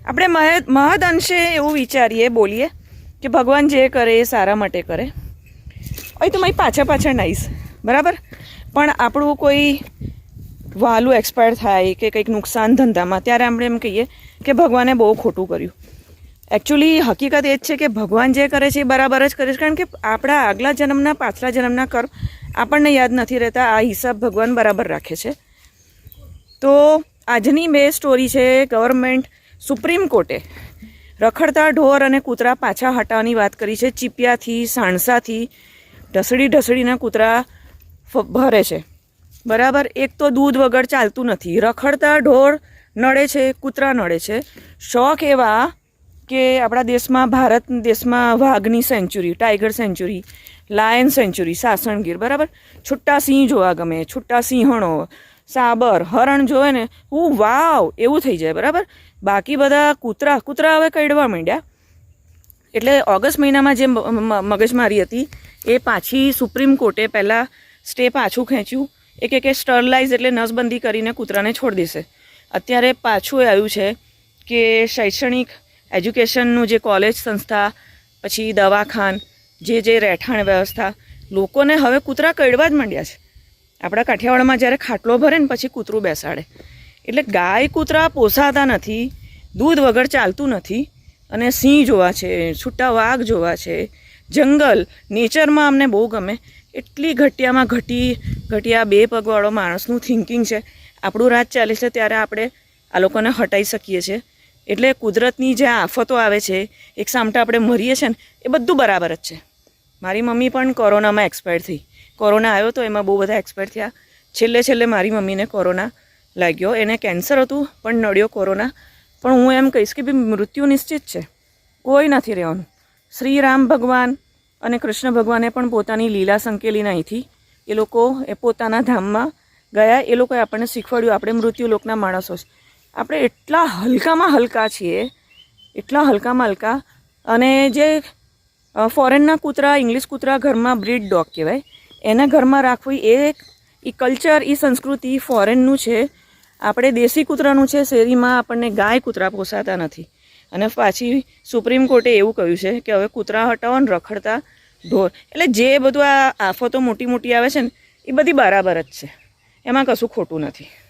આપણે મહદ અંશે એવું વિચારીએ બોલીએ કે ભગવાન જે કરે એ સારા માટે કરે. અહીં તો મારી પાછળ નાઈશ બરાબર, પણ આપણું કોઈ વહાલું એક્સપાયર થાય કે કંઈક નુકસાન ધંધામાં, ત્યારે આપણે એમ કહીએ કે ભગવાને બહુ ખોટું કર્યું. એકચ્યુઅલી હકીકત એ જ છે કે ભગવાન જે કરે છે એ બરાબર જ કરે છે, કારણ કે આપણા આગલા જન્મના પાછલા જન્મના કર્મ આપણને યાદ નથી રહેતા. આ હિસાબ ભગવાન બરાબર રાખે છે. તો આજની બે સ્ટોરી છે. ગવર્મેન્ટ સુપ્રીમ કોર્ટે રખડતા ઢોર અને કૂતરા પાછા હટાવવાની વાત કરી છે. ચીપિયાથી સાણસાથી ઢસડીને કૂતરા ભરે છે બરાબર. એક તો દૂધ વગર ચાલતું નથી, રખડતા ઢોર નડે છે, કૂતરા નડે છે. શોખ એવા કે આપણા દેશમાં, ભારત દેશમાં વાઘની sanctuary, tiger sanctuary, lion sanctuary, Sasan Gir બરાબર. છૂટા સિંહ જોવા ગમે, છૂટા સિંહણો, સાબર, હરણ જોવે ને હું વાવ એવું થઈ જાય બરાબર. બાકી બધા કૂતરા હવે કડવા માંડ્યા. એટલે ઓગસ્ટ મહિનામાં જે મગજમારી હતી એ પાછી સુપ્રીમ કોર્ટે પહેલાં સ્ટે પાછું ખેંચ્યું. કે સ્ટરલાઇઝ એટલે નસબંધી કરીને કૂતરાને છોડી દેશે. અત્યારે પાછું એ આવ્યું છે કે શૈક્ષણિક એજ્યુકેશનનું જે કોલેજ સંસ્થા, પછી દવાખાન, જે રહેઠાણ વ્યવસ્થા, લોકોને હવે કૂતરા કડવા જ માંડ્યા છે. આપણા કાઠિયાવાડમાં જ્યારે ખાટલો ભરે ને પછી કૂતરું બેસાડે. એટલે ગાય કૂતરા પોસાતા નથી, દૂધ વગર ચાલતું નથી, અને સિંહ જોવા છે, છૂટા વાઘ જોવા છે, જંગલ નેચરમાં અમને બહુ ગમે. એટલી ઘટિયામાં ઘટિયા બે પગવાળો માણસનું થિંકિંગ છે. આપણું રાજ ચાલે છે ત્યારે આપણે આ લોકોને હટાવી શકીએ છીએ. એટલે કુદરતની જે આફતો આવે છે, એક સામટા આપણે મરીએ છીએ ને, એ બધું બરાબર જ છે. મારી મમ્મી પણ કોરોનામાં એક્સપાયર થઈ. કોરોના આવ્યો તો એમાં બહુ બધા એક્સપાયર થયા. છેલ્લે મારી મમ્મીને કોરોના લાગ્યો. એને કેન્સર હતું પણ નડ્યો કોરોના. પણ હું એમ કહીશ કે ભાઈ મૃત્યુ નિશ્ચિત છે, કોઈ નથી રહેવાનું. શ્રી રામ ભગવાન અને કૃષ્ણ ભગવાને પણ પોતાની લીલા સંકેલીને અહીંથી એ લોકો પોતાના ધામમાં ગયા. એ લોકોએ આપણને શીખવાડ્યું. આપણે મૃત્યુ લોકના માણસો છે. આપણે એટલા હલકામાં હલકા છીએ, એટલા હલકામાં હલકા. અને જે ફોરેનના કૂતરા, ઇંગ્લિશ કૂતરા ઘરમાં બ્રીડ ડોગ કહેવાય, એને ઘરમાં રાખવું એ કલ્ચર, એ સંસ્કૃતિ ફોરેનનું છે. આપણે દેશી કૂતરાનું છે. શેરીમાં આપણને ગાય કૂતરા પોસાતા નથી. અને પાછી સુપ્રીમ કોર્ટે એવું કહ્યું છે કે હવે કૂતરા હટાવો ને રખડતા ઢોર. એટલે જે બધું આ આફતો મોટી આવે છે ને, એ બધી બરાબર જ છે. એમાં કશું ખોટું નથી.